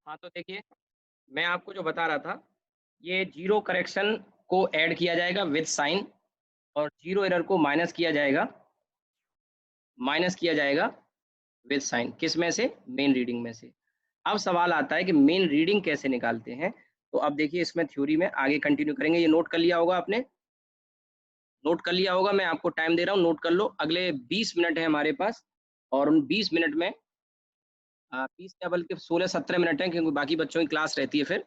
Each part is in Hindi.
हाँ, तो देखिए, मैं आपको जो बता रहा था, ये जीरो करेक्शन को ऐड किया जाएगा विद साइन और जीरो एरर को माइनस किया जाएगा विद साइन। किस में से? मेन रीडिंग में से। अब सवाल आता है कि मेन रीडिंग कैसे निकालते हैं? तो अब देखिए, इसमें थ्योरी में आगे कंटिन्यू करेंगे। ये नोट कर लिया होगा आपने? नोट कर लिया होगा, मैं आपको टाइम दे रहा हूँ, नोट कर लो। अगले 20 मिनट है हमारे पास और उन 20 मिनट में 20 क्या बल्कि 16-17 मिनट हैं, क्योंकि बाकी बच्चों की क्लास रहती है फिर।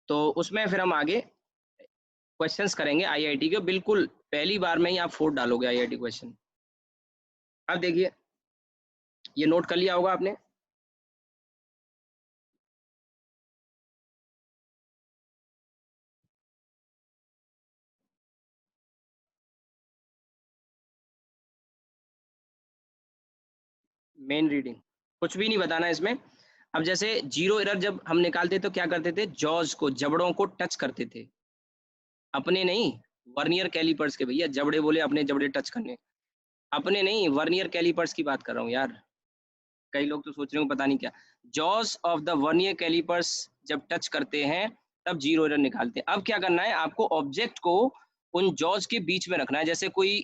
तो उसमें फिर हम आगे क्वेश्चंस करेंगे आईआईटी के। बिल्कुल पहली बार में ही आप 4 डालोगे आईआईटी क्वेश्चन। अब देखिए, ये नोट कर लिया होगा आपने? मेन रीडिंग कुछ भी नहीं बताना इसमें। अब जैसे जीरो एरर जब हम निकालते तो क्या करते थे? जॉज को, जबड़ों को टच करते थे, अपने नहीं, वर्नियर कैलिपर्स के। भैया जबड़े बोले, अपने जबड़े टच करने, अपने नहीं, वर्नियर कैलिपर्स की बात कर रहा हूँ यार। कई लोग तो सोच रहे हो पता नहीं क्या। Jaws of the vernier callipers जब टच करते हैं तब जीरो एरर निकालते हैं। अब क्या करना है आपको? ऑब्जेक्ट को उन जॉज के बीच में रखना है। जैसे कोई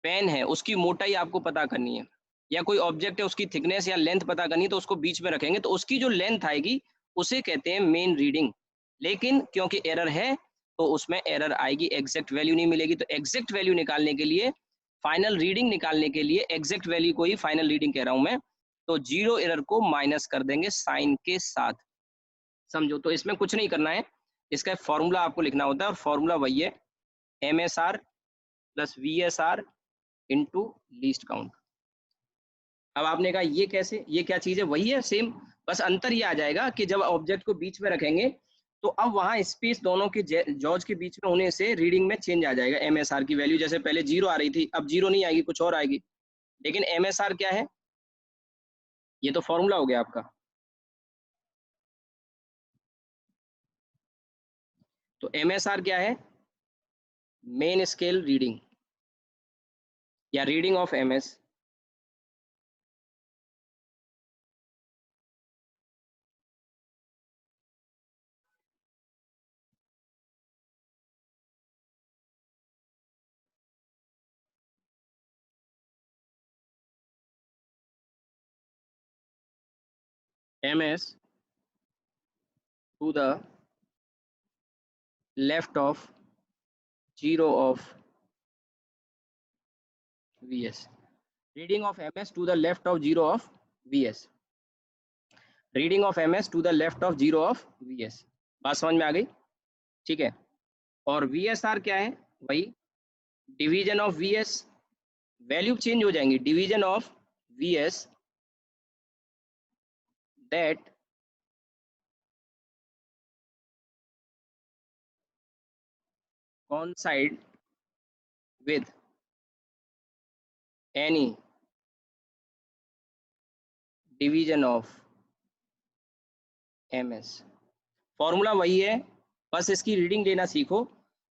पेन है, उसकी मोटाई आपको पता करनी है, या कोई ऑब्जेक्ट है उसकी थिकनेस या लेंथ पता करनी है, तो उसको बीच में रखेंगे तो उसकी जो लेंथ आएगी उसे कहते हैं मेन रीडिंग। लेकिन क्योंकि एरर है तो उसमें एरर आएगी, एग्जैक्ट वैल्यू नहीं मिलेगी। तो एग्जैक्ट वैल्यू निकालने के लिए, फाइनल रीडिंग निकालने के लिए, एग्जैक्ट वैल्यू को ही फाइनल रीडिंग कह रहा हूं मैं, तो जीरो एरर को माइनस कर देंगे साइन के साथ। समझो, तो इसमें कुछ नहीं करना है, इसका फॉर्मूला आपको लिखना होता है और फॉर्मूला वही है, M S R plus V S R into least count. अब आपने कहा ये कैसे, ये क्या चीज है? वही है सेम, बस अंतर ये आ जाएगा कि जब ऑब्जेक्ट को बीच में रखेंगे तो अब वहां स्पेस दोनों के जॉज के बीच में होने से रीडिंग में चेंज आ जाएगा। एमएसआर की वैल्यू जैसे पहले जीरो आ रही थी, अब जीरो नहीं आएगी, कुछ और आएगी। लेकिन एमएसआर क्या है? ये तो फॉर्मूला हो गया आपका। तो एमएसआर क्या है? मेन स्केल रीडिंग या reading of MS. MS to the left of zero of VS. Reading of MS to the left of zero of VS. Reading of MS to the left of zero of VS. बात समझ में आ गई? ठीक है। और वीएसआर क्या है? वही division of VS. Value change हो जाएंगी, division of VS that coincide with any division of ms। Formula वही है, बस इसकी रीडिंग लेना सीखो।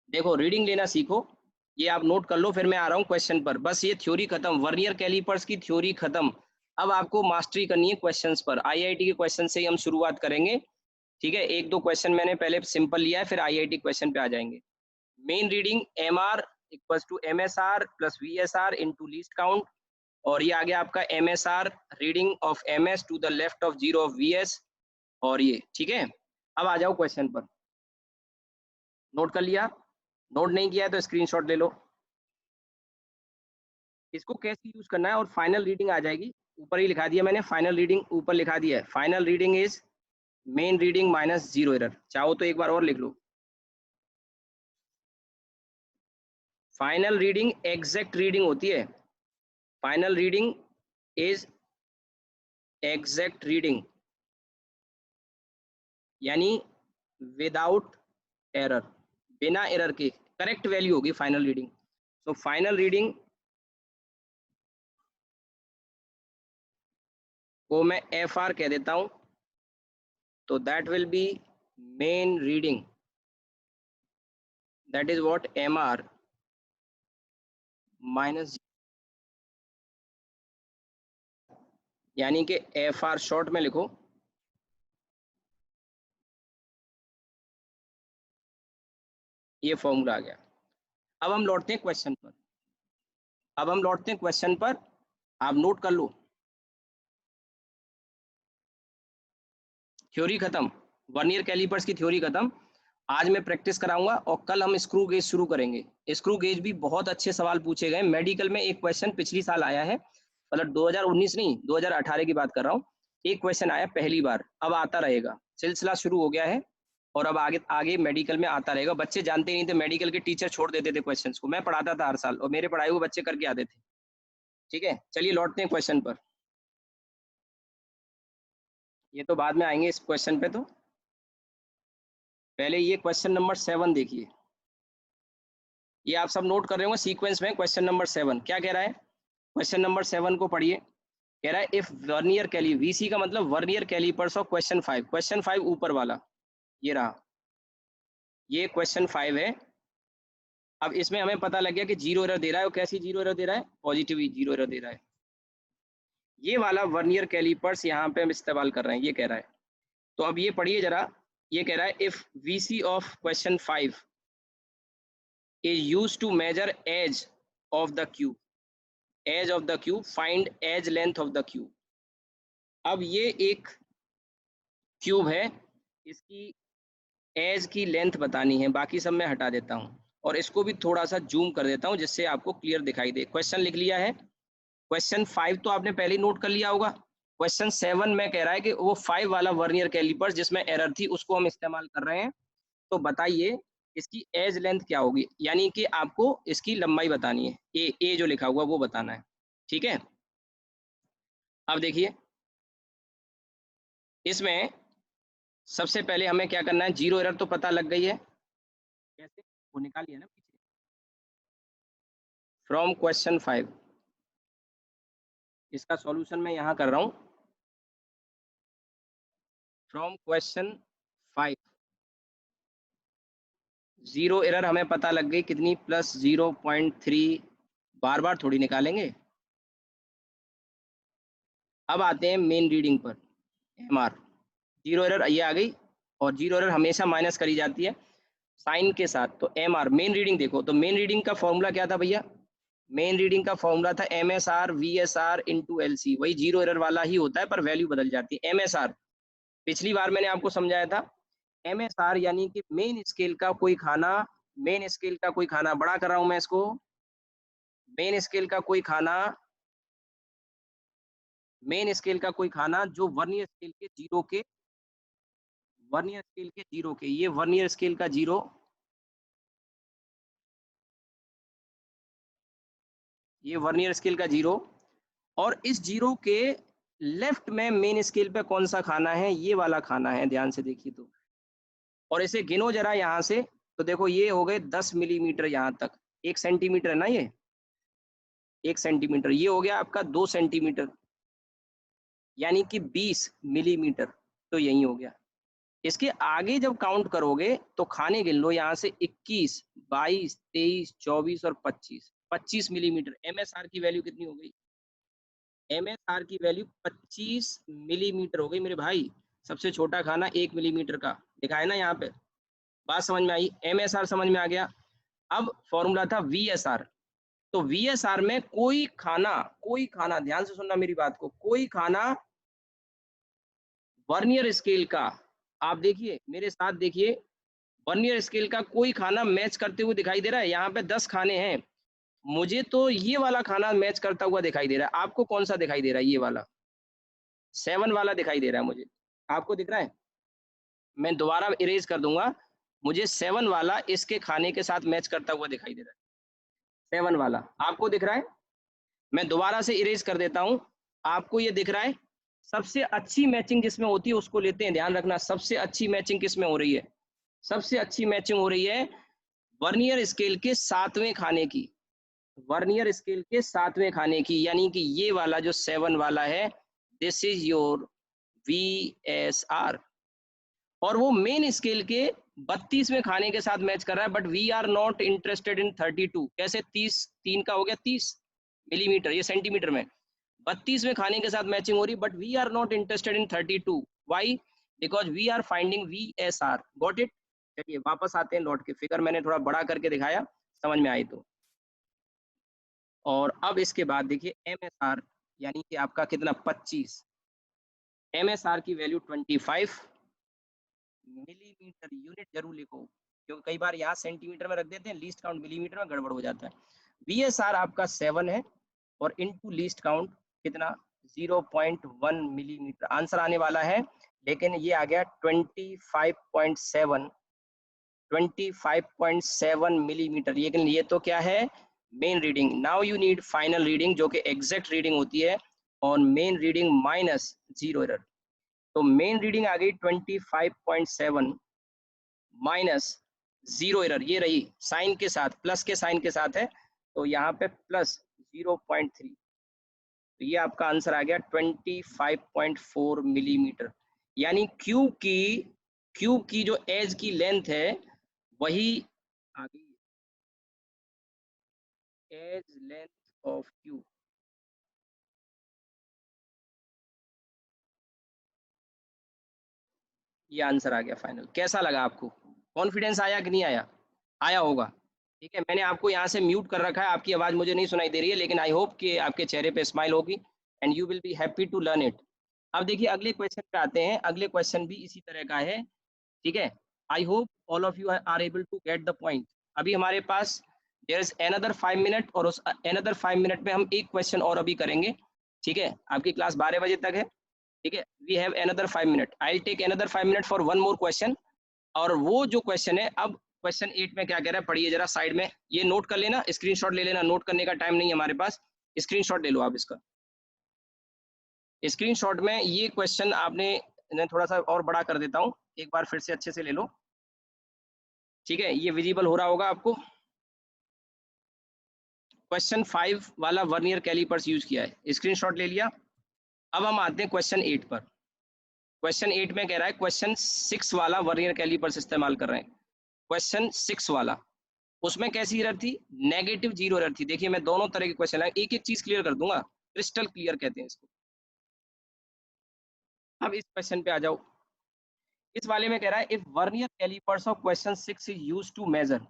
देखो, रीडिंग लेना सीखो, ये आप नोट कर लो, फिर मैं आ रहा हूँ क्वेश्चन पर। बस ये थ्योरी खत्म, वर्नियर कैलिपर्स की थ्योरी खत्म। अब आपको मास्टरी करनी है क्वेश्चंस पर। आईआईटी के क्वेश्चन से ही हम शुरुआत करेंगे। ठीक है, एक दो क्वेश्चन मैंने पहले सिंपल लिया है, फिर आईआईटी क्वेश्चन पे आ जाएंगे। Main reading M R equal to M S R plus V S R into least count. और ये आ गया आपका M S R, reading of M S to the left of zero of V S. और ये ठीक है। अब आ जाओ क्वेश्चन पर। नोट कर लिया? नोट नहीं किया है तो स्क्रीनशॉट ले लो। इसको कैसे यूज करना है और फाइनल रीडिंग आ जाएगी। ऊपर ही लिखा दिया मैंने, फाइनल रीडिंग ऊपर लिखा दिया है। Final reading is main reading minus zero error. चाहो तो एक बार और लिख लो। फाइनल रीडिंग एग्जैक्ट रीडिंग होती है। Final reading is exact reading, यानी विदाउट एरर, बिना एरर के करेक्ट वैल्यू होगी final reading. So final reading को मैं एफ आर कह देता हूं, तो that will be main reading, that is what M R minus, यानी कि एफ आर शॉर्ट में लिखो, ये फॉर्मूला आ गया। अब हम लौटते हैं क्वेश्चन पर। आप नोट कर लो। थ्योरी खत्म, वर्नियर कैलिपर्स की थ्योरी खत्म। आज मैं प्रैक्टिस कराऊंगा और कल हम स्क्रू गेज शुरू करेंगे। स्क्रू गेज भी बहुत अच्छे सवाल पूछे गए। मेडिकल में एक क्वेश्चन पिछली साल आया है, मतलब 2019 नहीं 2018 की बात कर रहा हूँ। एक क्वेश्चन आया पहली बार, अब आता रहेगा, सिलसिला शुरू हो गया है और अब आगे आगे मेडिकल में आता रहेगा। बच्चे जानते नहीं थे, मेडिकल के टीचर छोड़ देते थे क्वेश्चंस को, मैं पढ़ाता था हर साल और मेरे पढ़ाए हुए बच्चे करके आते थे। ठीक है, चलिए लौटते हैं क्वेश्चन पर। ये तो बाद में आएंगे इस क्वेश्चन पे, तो पहले ये क्वेश्चन नंबर 7 देखिए। ये आप सब नोट कर रहे होंगे सीक्वेंस में। क्वेश्चन नंबर 7 क्या कह रहा है? क्वेश्चन नंबर 7 को पढ़िए। कह रहा है इफ वर्नियर कैली, वीसी का मतलब vernier callipers of question 5। Question 5 ऊपर वाला ये रहा, ये क्वेश्चन 5 है। अब इसमें हमें पता लग गया कि जीरो एरर दे रहा है। और कैसी जीरो एरर दे रहा है? पॉजिटिव जीरो एरर दे रहा है। ये वाला वर्नियर कैलिपर्स यहाँ पे हम इस्तेमाल कर रहे हैं, ये कह रहा है। तो अब ये पढ़िए जरा। ये कह रहा है if VC of question 5 is used to measure edge of the cube, find edge length of the cube। अब ये एक क्यूब है, इसकी एज की लेंथ बतानी है, बाकी सब मैं हटा देता हूँ और इसको भी थोड़ा सा जूम कर देता हूँ जिससे आपको क्लियर दिखाई दे। क्वेश्चन लिख लिया है। क्वेश्चन 5 तो आपने पहले ही नोट कर लिया होगा। क्वेश्चन 7 में कह रहा है कि वो 5 वाला वर्नियर कैलिपर्स जिसमें एरर थी उसको हम इस्तेमाल कर रहे हैं। तो बताइए इसकी एज लेंथ क्या होगी, यानी कि आपको इसकी लंबाई बतानी है। ए जो लिखा हुआ वो बताना है। ठीक है, अब देखिए इसमें सबसे पहले हमें क्या करना है, जीरो एरर तो पता लग गई है, कैसे वो निकालिए ना पीछे। फ्रॉम क्वेश्चन 5, इसका सॉल्यूशन मैं यहाँ कर रहा हूँ। फ्रॉम क्वेश्चन 5 जीरो एरर हमें पता लग गई कितनी, प्लस 0.3। बार बार थोड़ी निकालेंगे। अब आते हैं मेन रीडिंग पर, एमआर। जीरो एरर ये आ गई और जीरो एरर हमेशा माइनस करी जाती है साइन के साथ। तो एमआर मेन रीडिंग देखो, तो मेन रीडिंग का फॉर्मूला क्या था भैया? मेन रीडिंग का फॉर्मूला था MSR VSR इंटू LC। वही जीरो एरर वाला ही होता है पर वैल्यू बदल जाती है। MSR पिछली बार मैंने आपको समझाया था। MSR यानी कि मेन स्केल का कोई खाना, मेन स्केल का कोई खाना, बड़ा कर रहा हूं मैं इसको, मेन स्केल का कोई खाना, मेन स्केल का कोई खाना जो वर्नियर स्केल के जीरो के, वर्नियर स्केल के जीरो के, ये वर्नियर स्केल का जीरो, ये वर्नियर स्केल का जीरो, और इस जीरो के लेफ्ट में मेन स्केल पे कौन सा खाना है? ये वाला खाना है, ध्यान से देखिए तो। और इसे गिनो जरा यहाँ से, तो देखो ये हो गए 10 मिलीमीटर यहाँ तक। 1 सेंटीमीटर है ना ये, 1 सेंटीमीटर। ये हो गया आपका 2 सेंटीमीटर, यानी कि 20 मिलीमीटर। तो यही हो गया। इसके आगे जब काउंट करोगे तो खाने गिन लो यहाँ से, 21, 22, 23, 24 और 25, 25 मिलीमीटर। MSR की वैल्यू कितनी हो गई? MSR की वैल्यू 25 मिलीमीटर हो गई मेरे भाई। सबसे छोटा खाना 1 मिलीमीटर का लिखा है ना यहाँ पे। बात समझ में आई? MSR समझ में आ गया। अब फॉर्मूला था VSR। तो VSR में कोई खाना, कोई खाना, ध्यान से सुनना मेरी बात को, कोई खाना वर्नियर स्केल का, आप देखिए मेरे साथ देखिए, वर्नियर स्केल का कोई खाना मैच करते हुए दिखाई दे रहा है। यहाँ पे 10 खाने हैं, मुझे तो ये वाला खाना मैच करता हुआ दिखाई दे रहा है। आपको कौन सा दिखाई दे रहा है? ये वाला 7 वाला दिखाई दे रहा है मुझे। आपको दिख रहा है? मैं दोबारा इरेज कर दूंगा। मुझे 7 वाला इसके खाने के साथ मैच करता हुआ दिखाई दे रहा है। 7 वाला आपको दिख रहा है? मैं दोबारा से इरेज कर देता हूं। आपको ये दिख रहा है? सबसे अच्छी मैचिंग जिसमें होती है उसको लेते हैं। ध्यान रखना, सबसे अच्छी मैचिंग किसमें हो रही है? सबसे अच्छी मैचिंग हो रही है वर्नियर स्केल के 7वें खाने की, वर्नियर स्केल के 7वें खाने की, यानी कि ये वाला जो 7 वाला है, दिस इज योर VSR। और वो मेन स्केल के 32वें खाने के साथ मैच कर रहा है, but we are not interested in 32। कैसे? 30, 3 का हो गया 30 मिलीमीटर, ये सेंटीमीटर में। 32वें खाने के साथ मैचिंग हो रही, but we are not interested in 32। Why? Because we are finding VSR। Got it? चलिए वापस आते हैं लौट के, फिगर मैंने थोड़ा बड़ा करके दिखाया, समझ में आई तो। और अब इसके बाद देखिए MSR यानी कि आपका कितना 25, MSR की वैल्यू 25 मिलीमीटर यूनिट जरूर लिखो, क्योंकि कई बार यहाँ सेंटीमीटर में रख देते हैं, लीस्ट काउंट मिलीमीटर में गड़बड़ हो जाता है। VSR आपका 7 है और इनटू लीस्ट काउंट कितना 0.1 मिलीमीटर आंसर आने वाला है, लेकिन ये आ गया 25.7 मिलीमीटर, लेकिन ये तो क्या है main reading. Now you need final reading जो कि एग्जैक्ट रीडिंग होती है, और main reading minus zero error. तो मेन रीडिंग आ गई 25.7 माइनस जीरो एरर, ये रही साइन के साथ, प्लस के साइन के साथ है, तो यहाँ पे प्लस 0.3, तो ये आपका आंसर आ गया 25.4 मिलीमीटर। यानी क्यूब की जो एज की लेंथ है वही आ गई, एज लेंथ ऑफ क्यूब। ये आंसर आ गया फाइनल। कैसा लगा आपको, कॉन्फिडेंस आया कि नहीं आया? आया होगा। ठीक है, मैंने आपको यहाँ से म्यूट कर रखा है, आपकी आवाज़ मुझे नहीं सुनाई दे रही है, लेकिन आई होप कि आपके चेहरे पे स्माइल होगी and you will be happy to learn it. अब देखिए अगले क्वेश्चन पे आते हैं, अगले क्वेश्चन भी इसी तरह का है। ठीक है, I hope all of you are able to get the point. अभी हमारे पास देयर इज अनदर 5 मिनट, और उस अनदर 5 मिनट में हम एक क्वेश्चन और अभी करेंगे। ठीक है, आपकी क्लास 12 बजे तक है। ठीक है, we have another 5 minute, I will take another 5 minute for one more question. और वो जो क्वेश्चन है, अब क्वेश्चन 8 में क्या कह रहा है पढ़िए जरा, साइड में ये नोट कर लेना, स्क्रीनशॉट ले लेना, नोट करने का टाइम नहीं है हमारे पास, स्क्रीनशॉट ले लो आप इसका। स्क्रीनशॉट में ये क्वेश्चन आपने, मैं थोड़ा सा और बड़ा कर देता हूँ, एक बार फिर से अच्छे से ले लो। ठीक है, ये विजिबल हो रहा होगा आपको। क्वेश्चन 5 वाला वर्नियर कैलिपर्स यूज किया है, स्क्रीनशॉट ले लिया। अब हम आते हैं क्वेश्चन 8 पर। क्वेश्चन 8 में कह रहा है क्वेश्चन 6 वाला वर्नियर कैलिपर्स इस्तेमाल कर रहे हैं। क्वेश्चन 6 वाला, उसमें कैसी एरर थी, नेगेटिव जीरो एरर थी। देखिए मैं दोनों तरह के क्वेश्चन है, एक एक चीज क्लियर कर दूंगा, क्रिस्टल क्लियर कहते हैं इसको। अब इस क्वेश्चन पे आ जाओ। इस वाले में कह रहा है if vernier callipers of question 6 is used to measure,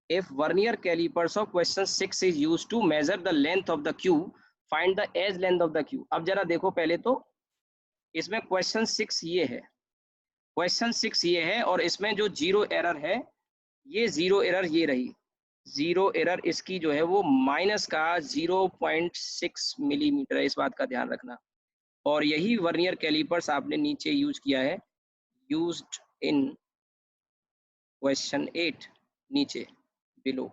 if vernier calipers of question 6 is used to measure the length of the cube, find the edge length of the cube। अब जरा देखो पहले तो, इसमें क्वेश्चन 6 ये है, क्वेश्चन 6 ये है, और इसमें जो जीरो एरर है, ये जीरो एरर ये रही, जीरो एरर इसकी जो है वो माइनस का 0.6 मिलीमीटर है, इस बात का ध्यान रखना। और यही वर्नियर कैलिपर्स आपने नीचे यूज किया है, यूज्ड इन क्वेश्चन 8 नीचे बिलो।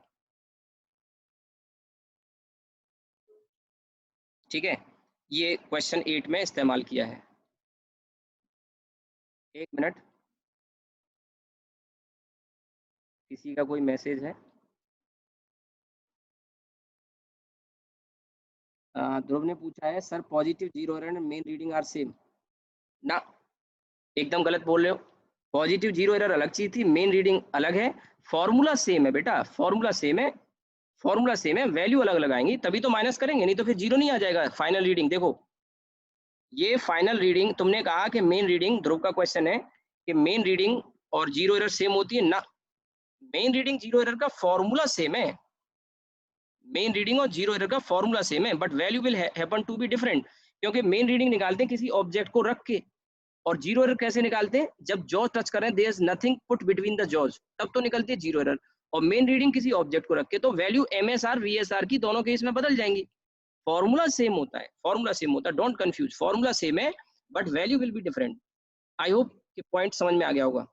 ठीक है, ये क्वेश्चन 8 में इस्तेमाल किया है। एक मिनट, किसी का कोई मैसेज है? ध्रुव ने पूछा है sir positive zero error main reading are same. ना, एकदम गलत बोल रहे हो। पॉजिटिव जीरो एरर अलग चीज थी, मेन रीडिंग अलग है। फॉर्मूला सेम है बेटा, फॉर्मूला सेम है, फॉर्मूला सेम है, वैल्यू अलग लगाएंगी तभी तो माइनस करेंगे, नहीं तो फिर जीरो नहीं आ जाएगा फाइनल रीडिंग। देखो ये फाइनल रीडिंग, तुमने कहा कि मेन रीडिंग, ध्रुव का क्वेश्चन है कि मेन रीडिंग और जीरो एरर सेम होती है ना, मेन रीडिंग जीरो एरर का फॉर्मूला सेम है, मेन रीडिंग और जीरो एरर का फॉर्मूला सेम है, but value will happen to be different. क्योंकि मेन रीडिंग निकालते हैं किसी ऑब्जेक्ट को रख के, और जीरो एरर कैसे निकालते हैं, जब जॉज टच करें, there is nothing put between the jaws, तब तो निकलती है जीरो एरर। और मेन रीडिंग किसी ऑब्जेक्ट को रख के, तो वैल्यू MSR VSR की दोनों केस में बदल जाएंगी। फॉर्मूला सेम होता है, फॉर्मूला सेम होता है, डोंट कंफ्यूज, फॉर्मूला सेम है but value will be different. I hope कि पॉइंट समझ में आ गया होगा।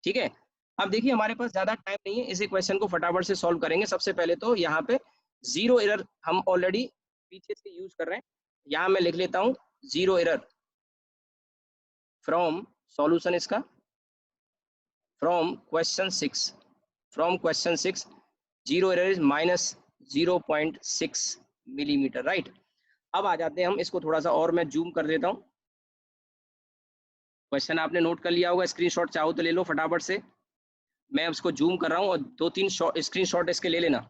ठीक है, अब देखिए हमारे पास ज्यादा टाइम नहीं है, इसी क्वेश्चन को फटाफट से सॉल्व करेंगे। सबसे पहले तो यहाँ पे जीरो एरर हम ऑलरेडी पीछे से यूज कर रहे हैं, यहाँ मैं लिख लेता हूँ जीरो एरर फ्रॉम सॉल्यूशन इसका, from question 6, from question 6 zero error is minus 0.6 millimetre, right. अब आ जाते हैं हम, इसको थोड़ा सा और मैं जूम कर देता हूँ। क्वेश्चन आपने नोट कर लिया होगा, स्क्रीनशॉट चाहो तो ले लो फटाफट से, मैं उसको जूम कर रहा हूँ, और 2-3 स्क्रीनशॉट इसके ले लेना।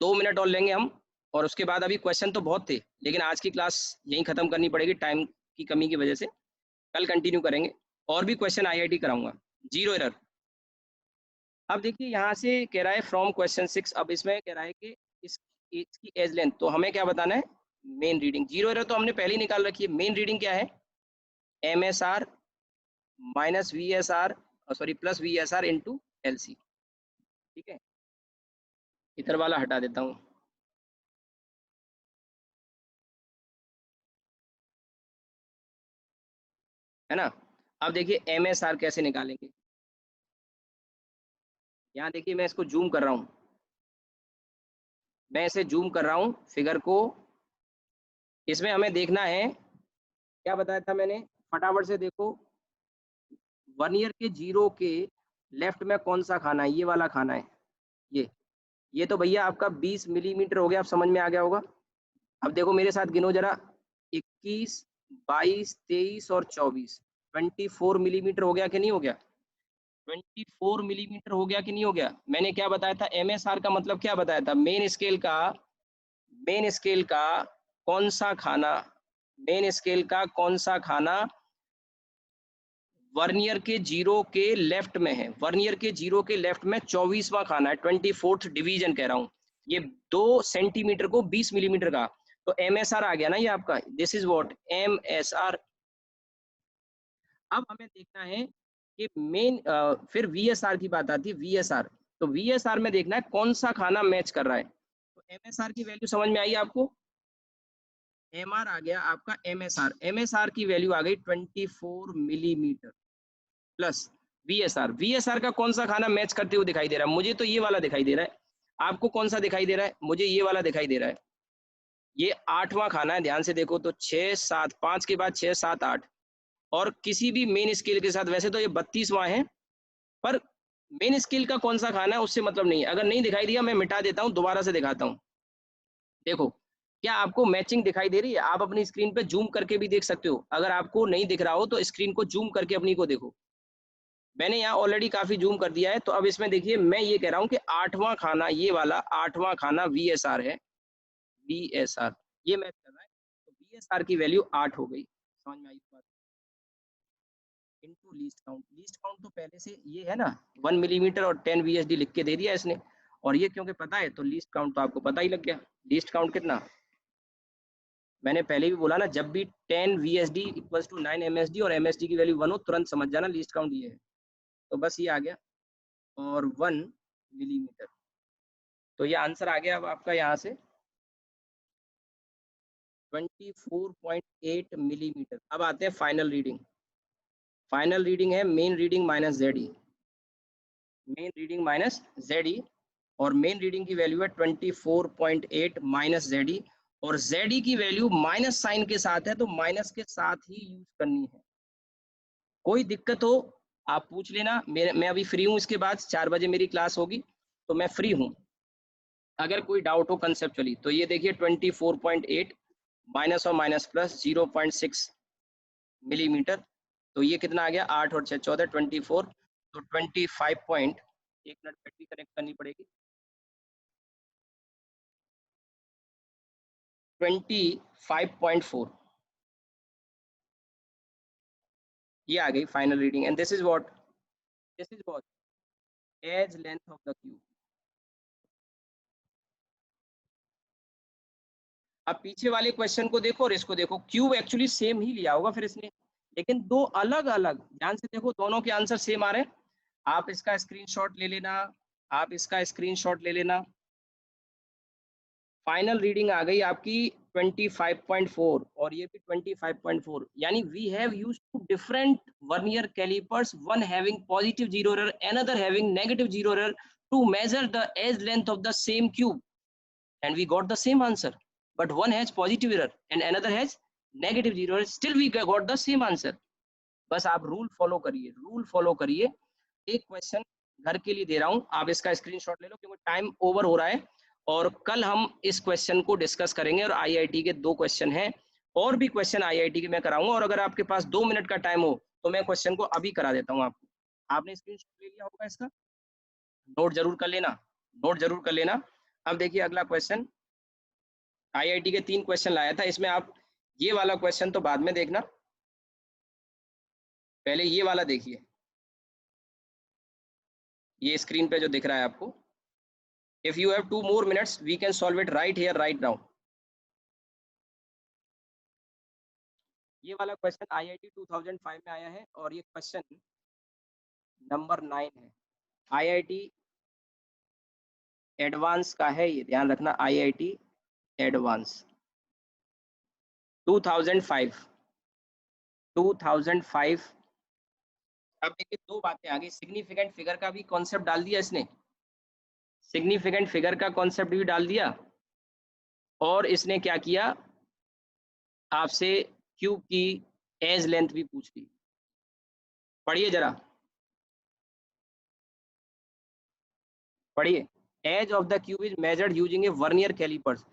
2 मिनट और लेंगे हम, और उसके बाद, अभी क्वेश्चन तो बहुत थे लेकिन आज की क्लास यहीं खत्म करनी पड़ेगी टाइम की कमी की वजह से, कल कंटिन्यू करेंगे, और भी क्वेश्चन IIT कराऊंगा। जीरो एरर, अब देखिए यहाँ से कह रहा है फ्रॉम क्वेश्चन 6, अब इसमें कह रहा है कि इस इसकी एज लेंथ, तो हमें क्या बताना है, मेन रीडिंग। जीरो एरर तो हमने पहले ही निकाल रखी है। मेन रीडिंग क्या है, MSR minus VSR, sorry plus VSR into LC। ठीक है, इधर वाला हटा देता हूँ, है ना। अब देखिए MSR कैसे निकालेंगे, यहाँ देखिए मैं इसको जूम कर रहा हूँ, मैं इसे जूम कर रहा हूँ फिगर को। इसमें हमें देखना है, क्या बताया था मैंने, फटाफट से देखो, वर्नियर के जीरो के लेफ्ट में कौन सा खाना है, ये वाला खाना है। ये तो भैया आपका 20 मिलीमीटर हो गया, आप समझ में आ गया होगा। अब देखो मेरे साथ गिनो जरा, 21, 22, 23 और 24, 24 मिलीमीटर हो गया कि नहीं हो गया, 24 मिलीमीटर हो गया कि नहीं हो गया। मैंने क्या बताया था, MSR का मतलब क्या बताया था, मेन स्केल का कौन सा खाना, मेन स्केल का कौन सा खाना वर्नियर के जीरो के लेफ्ट में है, वर्नियर के जीरो के लेफ्ट में 24वां खाना है, 24th डिवीजन कह रहा हूँ। ये 2 सेंटीमीटर को 20 मिलीमीटर का, तो MSR आ गया ना ये आपका, दिस इज व्हाट MSR। अब हमें देखना है कि मेन फिर VSR की बात आती है, VSR। तो VSR में देखना है कौन सा खाना मैच कर रहा है। तो MSR की वैल्यू समझ में आई आपको, MR आ गया आपका MSR की वैल्यू आ गई 24 मिलीमीटर प्लस VSR का कौन सा खाना मैच करते हुए दिखाई दे रहा है, मुझे तो ये वाला दिखाई दे रहा है। आपको कौन सा दिखाई दे रहा है, मुझे ये वाला दिखाई दे रहा है। ये 8वां खाना है, ध्यान से देखो तो 6 7 5 के बाद 6 7 8, और किसी भी मेन स्केल के साथ, वैसे तो ये 32वां है, पर मेन स्केल का कौन सा खाना है उससे मतलब नहीं है। अगर नहीं दिखाई दिया मैं मिटा देता हूँ, दोबारा से दिखाता हूँ। देखो, क्या आपको मैचिंग दिखाई दे रही है, आप अपनी स्क्रीन पे जूम करके भी देख सकते हो। अगर आपको नहीं दिख रहा हो तो स्क्रीन को जूम करके अपनी को देखो, मैंने यहाँ ऑलरेडी काफी जूम कर दिया है। तो अब इसमें देखिए मैं ये कह रहा हूँ कि 8वां खाना, ये वाला 8वां खाना VSR है, VSR ये मैच कर रहा है, तो VSR की वैल्यू 8 हो गई, समझ में आई बात। इनटू लीस्ट काउंट तो पहले से ये है ना, 1 मिलीमीटर और 10 VSD लिख के दे दिया इसने, और ये क्योंकि पता है तो लीस्ट काउंट तो आपको पता ही लग गया। लीस्ट काउंट कितना, मैंने पहले भी बोला ना, जब भी 10 VSD इक्वल्स टू 9 MSD और MSD की वैल्यू 1 हो, तुरंत समझ जाना लीस्ट काउंट ये है। तो बस ये आ गया, और 1 मिलीमीटर, तो ये आंसर आ गया अब आपका यहाँ से 24.8 मिलीमीटर। अब आते हैं फाइनल रीडिंग। फाइनल रीडिंग है main reading minus ZE, main reading minus ZE, और मेन रीडिंग की वैल्यू है 24.8 माइनस ZE, और ZE की वैल्यू माइनस साइन के साथ है, तो माइनस के साथ ही यूज करनी है। कोई दिक्कत हो आप पूछ लेना, मैं अभी फ्री हूँ, इसके बाद 4 बजे मेरी क्लास होगी, तो मैं फ्री हूँ। अगर कोई डाउट हो कंसेप्चुअली, तो ये देखिए 24.8 माइनस और माइनस प्लस 0.6 मिलीमीटर, तो ये कितना आ गया, 8 और 6 14, 24, तो 25 पॉइंट, एक मिनट बैटरी कनेक्ट करनी पड़ेगी, 25.4, ये आ गई final reading. And this is what edge length of the cube. अब पीछे वाले क्वेश्चन को देखो और इसको देखो, क्यूब एक्चुअली सेम ही लिया होगा फिर इसने, लेकिन दो अलग अलग, ध्यान से देखो दोनों के आंसर सेम आ रहे हैं। आप इसका स्क्रीनशॉट ले लेना, आप इसका स्क्रीनशॉट ले लेना। फाइनल रीडिंग आ गई आपकी 25.4, और ये भी 25.4, यानी we have used two different vernier callipers, one having positive zero error, another having negative zero error, to measure the edge length of the same cube, and we got the same answer, but one has positive error and another has negative zero error, still we got the same answer। बस आप रूल फॉलो करिए, रूल फॉलो करिए। एक क्वेश्चन घर के लिए दे रहा हूं, आप इसका स्क्रीनशॉट ले लो क्योंकि टाइम ओवर हो रहा है, और कल हम इस क्वेश्चन को डिस्कस करेंगे। और आईआईटी के 2 क्वेश्चन हैं, और भी क्वेश्चन आईआईटी के मैं कराऊंगा, और अगर आपके पास 2 मिनट का टाइम हो तो मैं क्वेश्चन को अभी करा देता हूं आपको। आपने स्क्रीनशॉट ले लिया होगा इसका, नोट जरूर कर लेना, नोट जरूर कर लेना। अब देखिए अगला क्वेश्चन, आईआईटी के 3 क्वेश्चन लाया था, इसमें आप ये वाला क्वेश्चन तो बाद में देखना, पहले ये वाला देखिए। ये स्क्रीन पे जो दिख रहा है आपको, if you have 2 more minutes we can solve it right here right now. ये वाला क्वेश्चन IIT 2005 में आया है और ये क्वेश्चन नंबर 9 है। IIT एडवांस का है, ये ध्यान रखना, IIT एडवांस 2005। अब देखिए दो बातें आ गई, सिग्निफिकेंट फिगर का भी कॉन्सेप्ट डाल दिया इसने, सिग्निफिकेंट फिगर का कॉन्सेप्ट भी डाल दिया, और इसने क्या किया, आपसे क्यूब की एज लेंथ भी पूछ ली। पढ़िए जरा, पढ़िए। Edge of the cube is measured using a vernier callipers.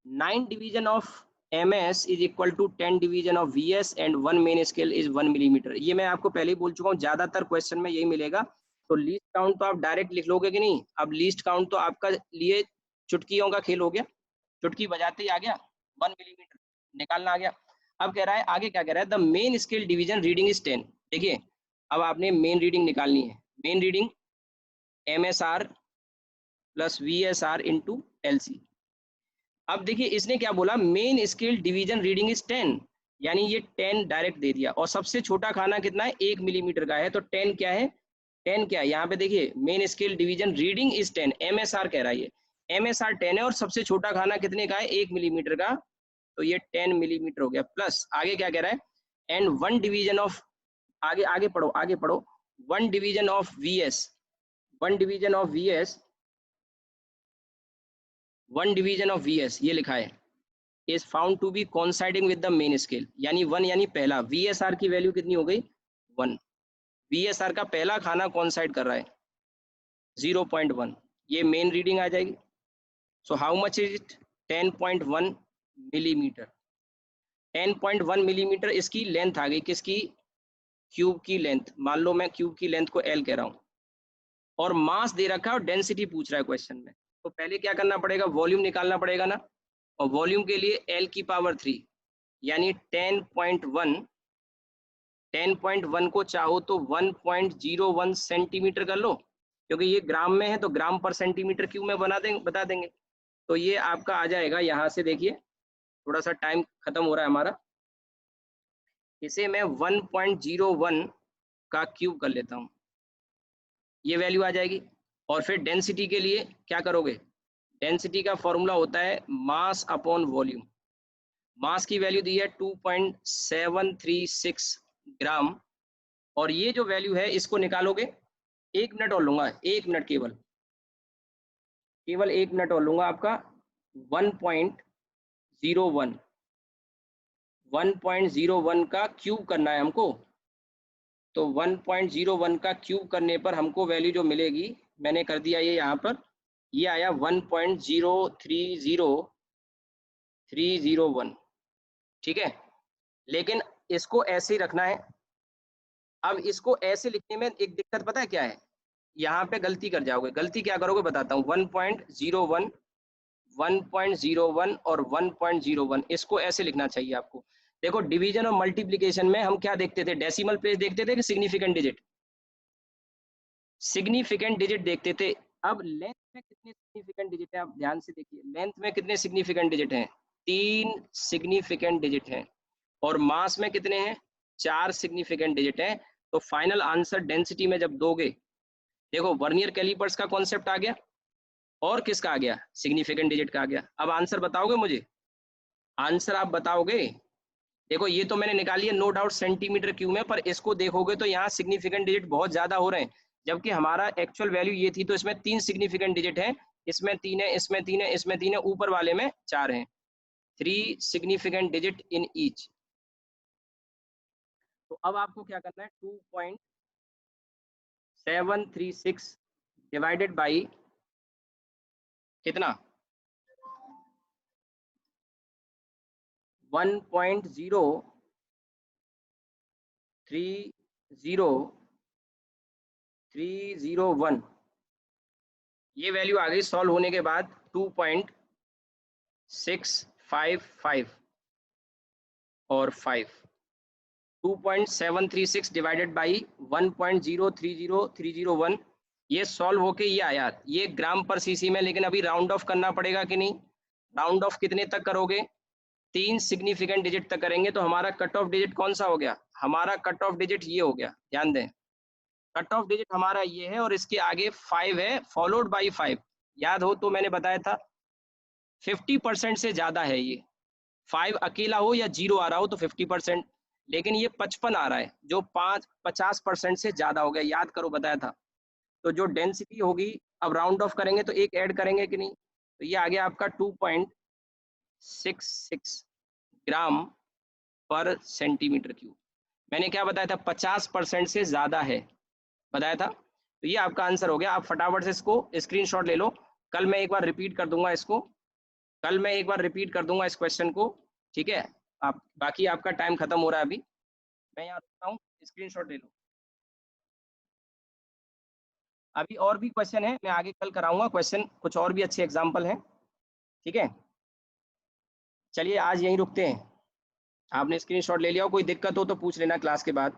9 division of MS is equal to 10 division of VS and 1 main scale is 1 millimetre. ये मैं आपको पहले ही बोल चुका हूँ, ज्यादातर क्वेश्चन में यही मिलेगा। तो लीस्ट काउंट तो आप डायरेक्ट लिख लोगे कि नहीं? अब लीस्ट काउंट तो आपका लिए चुटकियों का खेल हो गया, चुटकी बजाते ही आ गया 1 मिलीमीटर निकालना आ गया। अब कह रहा है, आगे क्या कह रहा है, the main scale division reading is 10। देखिए अब आपने मेन रीडिंग निकालनी है। Main reading MSR plus VSR into LC। अब देखिए इसने क्या बोला, main scale division reading is 10, यानी ये 10 डायरेक्ट दे दिया, और सबसे छोटा खाना कितना है, 1 मिलीमीटर का है। तो 10 क्या है, 10 क्या है यहाँ पे देखिए, main scale division reading is 10, MSR कह रहा है, ये MSR 10 है और सबसे छोटा खाना कितने का है, 1 मिलीमीटर का, तो ये 10 मिलीमीटर हो गया। प्लस आगे क्या कह रहा है, एंड 1 डिवीजन ऑफ, आगे आगे पढ़ो, आगे पढ़ो, 1 division of VS, 1 division of VS, 1 division of VS ये लिखा है, is found to be coinciding with the main scale, यानी 1, यानी पहला VSR की वैल्यू कितनी हो गई, 1। VSR का पहला खाना कोइंसाइड कर रहा है 0.1, ये मेन रीडिंग आ जाएगी। So how much is it, 10.1 millimetre. 10.1 millimetre इसकी लेंथ आ गई, किसकी, क्यूब की लेंथ। मान लो मैं क्यूब की लेंथ को L कह रहा हूँ, और मास दे रखा है और डेंसिटी पूछ रहा है क्वेश्चन में, तो पहले क्या करना पड़ेगा, वॉल्यूम निकालना पड़ेगा ना, और वॉल्यूम के लिए L की पावर 3, यानी 10.1, 10.1 को चाहो तो 1.01 सेंटीमीटर कर लो, क्योंकि ये ग्राम में है तो ग्राम पर सेंटीमीटर क्यूब में बता देंगे। तो ये आपका आ जाएगा, यहाँ से देखिए थोड़ा सा टाइम खत्म हो रहा है हमारा, इसे मैं 1.01 का क्यूब कर लेता हूँ, ये वैल्यू आ जाएगी। और फिर डेंसिटी के लिए क्या करोगे, डेंसिटी का फॉर्मूला होता है मास अपॉन वॉल्यूम। मास की वैल्यू दी है 2.736 ग्राम, और ये जो वैल्यू है इसको निकालोगे, 1 मिनट और लूंगा, 1 मिनट, केवल 1 मिनट और लूंगा आपका। 1.01 1.01 का क्यूब करना है हमको, तो 1.01 का क्यूब करने पर हमको वैल्यू जो मिलेगी, मैंने कर दिया ये यहाँ पर, ये आया 1.030301, ठीक है। लेकिन इसको ऐसे ही रखना है। अब इसको ऐसे लिखने में एक दिक्कत पता है क्या है, यहाँ पे गलती कर जाओगे। गलती क्या करोगे बताता हूँ, 1.01 1.01 और 1.01, इसको ऐसे लिखना चाहिए आपको। देखो डिवीजन और मल्टीप्लिकेशन में हम क्या देखते थे, डेसिमल प्लेस देखते थे कि सिग्निफिकेंट डिजिट, सिग्निफिकेंट डिजिट देखते थे। अब लेंथ में कितने सिग्निफिकेंट डिजिट है, आप ध्यान से देखिए, लेंथ में कितने सिग्निफिकेंट डिजिट हैं, 3 सिग्निफिकेंट डिजिट हैं, और मास में कितने हैं, 4 सिग्निफिकेंट डिजिट हैं। तो फाइनल आंसर डेंसिटी में जब दोगे, देखो वर्नियर कैलिपर्स का कॉन्सेप्ट आ गया, और किसका आ गया, सिग्निफिकेंट डिजिट का आ गया। अब आंसर बताओगे मुझे, आंसर आप बताओगे। देखो ये तो मैंने निकाली है नो डाउट सेंटीमीटर क्यूब में, पर इसको देखोगे तो यहाँ सिग्निफिकेंट डिजिट बहुत ज्यादा हो रहे हैं, जबकि हमारा एक्चुअल वैल्यू ये थी। तो इसमें 3 सिग्निफिकेंट डिजिट हैं, इसमें 3 है, इसमें 3 है, इसमें 3 है, ऊपर वाले में 4 हैं, 3 सिग्निफिकेंट डिजिट इन ईच। तो अब आपको क्या करना है, 2.736 डिवाइडेड बाई कितना, 1.0301, ये वैल्यू आ गई सॉल्व होने के बाद 2.655 और 5। 2.736 डिवाइडेड बाई 1.030301, ये सॉल्व होके ये आया, ये ग्राम पर सीसी में, लेकिन अभी राउंड ऑफ करना पड़ेगा कि नहीं? राउंड ऑफ कितने तक करोगे? 3 सिग्निफिकेंट डिजिट तक करेंगे, तो हमारा कट ऑफ डिजिट कौन सा हो गया? हमारा कट ऑफ डिजिट ये हो गया, ध्यान दें। कट ऑफ डिजिट हमारा ये है और इसके आगे 5 है, फॉलोड बाई 5। याद हो तो मैंने बताया था 50% से ज्यादा है ये। 5 अकेला हो या 0 आ रहा हो तो 50%, लेकिन ये 55 आ रहा है जो 50% से ज्यादा हो गया, याद करो बताया था। तो जो डेंसिटी होगी, अब राउंड ऑफ करेंगे तो एक ऐड करेंगे कि नहीं, तो ये आ गया आपका 2.66 ग्राम पर सेंटीमीटर क्यूब। मैंने क्या बताया था? 50% से ज्यादा है बताया था। तो ये आपका आंसर हो गया। आप फटाफट से इसको स्क्रीनशॉट ले लो। कल मैं एक बार रिपीट कर दूंगा इसको, कल मैं एक बार रिपीट कर दूंगा इस क्वेश्चन को, ठीक है? आप बाकी आपका टाइम खत्म हो रहा है अभी, मैं यहाँ रुकता हूँ, स्क्रीनशॉट ले लो। अभी और भी क्वेश्चन है, मैं आगे कल कराऊंगा क्वेश्चन, कुछ और भी अच्छे एग्जाम्पल हैं, ठीक है? चलिए आज यहीं रुकते हैं। आपने स्क्रीनशॉट ले लिया हो, कोई दिक्कत हो तो पूछ लेना क्लास के बाद।